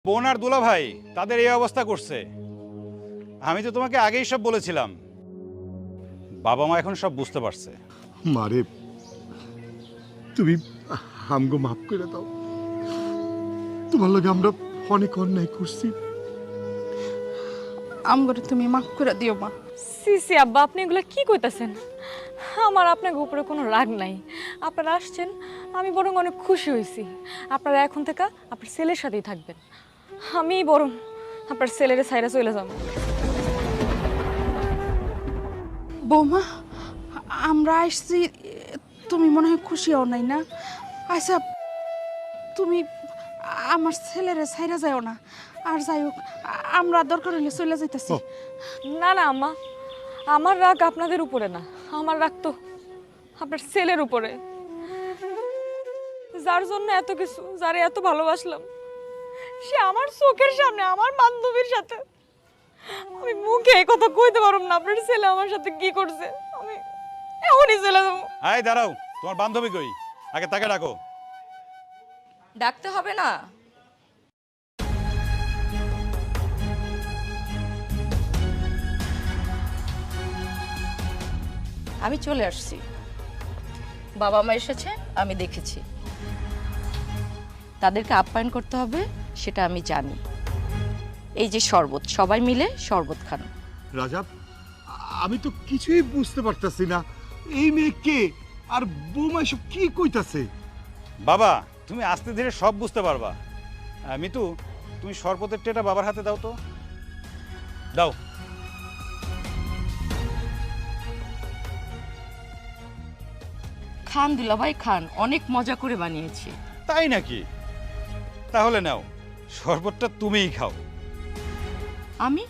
বোন আর দুলা ভাই তাদের এই অবস্থা করছে। আমি তো তোমাকে আগেই সব বলেছিলাম। বাবা মা এখন সব বুঝতে পারছে। মারে তুমি আমগো মাফ করে দাও। তোমার লগে আমরা অনেক অন্যায় করছি। আমগরে তুমি মাফ করে দিও মা। সিসি আব্বা, আপনি এগুলো কি কইতাছেন? আমার আপনার উপরে কোনো রাগ নাই। আপনারা আসছেন, আমি বরং অনেক খুশি হয়েছি। আপনারা এখন থেকে আপনার ছেলের সাথেই থাকবেন। আমি বরং আপনার ছেলের সাইরা চলে যাব। বৌমা, আমরা আসছি, তুমি মনে হয় খুশি হও নাই না? আচ্ছা, তুমি আমার ছেলেরে ছাইরা যাও না। আর যাই হোক, আমরা দরকার হলে চলে যাইতেছি। না না আম্মা, আমার রাগ আপনাদের উপরে না, আমার রাগ তো আপনার ছেলের উপরে, যার জন্য এত কিছু, যারে এত ভালোবাসলাম, সে আমার চোখের সামনে আমার বান্ধবীর সাথে। আমি মুখে এই কথা কইতে পারব না আপনার ছেলে আমার সাথে কি করছে। আমি এখনই চলে যাবো। আয় দাঁড়াও, তোমার বান্ধবী কই? আগে তাকে ডাকো। ডাকতে হবে না। আমি চলে আসছি। বাবা মা এসেছে, আমি দেখেছি। তাদেরকে আপ্যায়ন করতে হবে সেটা আমি জানি। এই যে শরবত, সবাই মিলে শরবত খান। রাজা, আমি তো কিছুই বুঝতে পারতাছি না। এই মেয়ে কে আর বৌমা সব কি কইতাছে? বাবা, তুমি আস্তে ধীরে সব বুঝতে পারবা। মিতু, তুমি শরবতের টেটা বাবার হাতে দাও তো। দাও। খান দুলাভাই খান, অনেক মজা করে বানিয়েছি। তাই নাকি? তাহলে নাও, শরবতটা তুমিই খাও। আমি?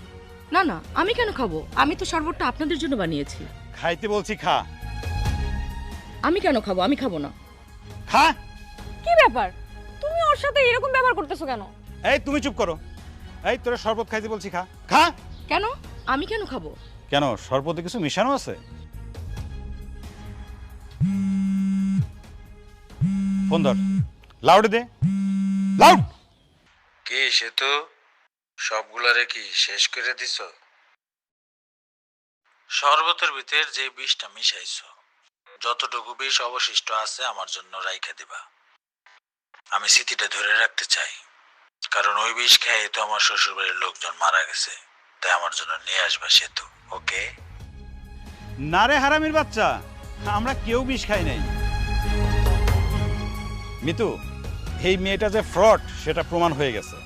না না, আমি কেন খাবো? আমি তো শরবতটা আপনাদের জন্য বানিয়েছি। খাইতে বলছি, খা। আমি কেন খাবো? আমি খাবো না। খা। কি ব্যাপার, তুমি ওর সাথে এরকম ব্যবহার করতেছো কেন? এই তুমি চুপ করো। এই তোরা শরবত খাইতে বলছি, খা। খা। কেন? আমি কেন খাবো? কেন, শরবতে কিছু মিশানো আছে? ফোন ধর, লাউডে দে। লাউড। কি সেতু, সবগুলারে কি শেষ করে দিছ? শরবতের ভিতর যে বিষটা মিশাইছ, যতটুকু বিষ অবশিষ্ট আছে আমার জন্য রাইখা দিবা। আমি স্মৃতিটা ধরে রাখতে চাই, কারণ ওই বিষ খেয়ে তো আমার শ্বশুরবাড়ির লোকজন মারা গেছে। তাই আমার জন্য নিয়ে আসবা সেতু, ওকে? না রে হারামির বাচ্চা, আমরা কেউ বিষ খাই নাই। মিতু, এই মেয়েটা যে ফ্রড সেটা প্রমাণ হয়ে গেছে।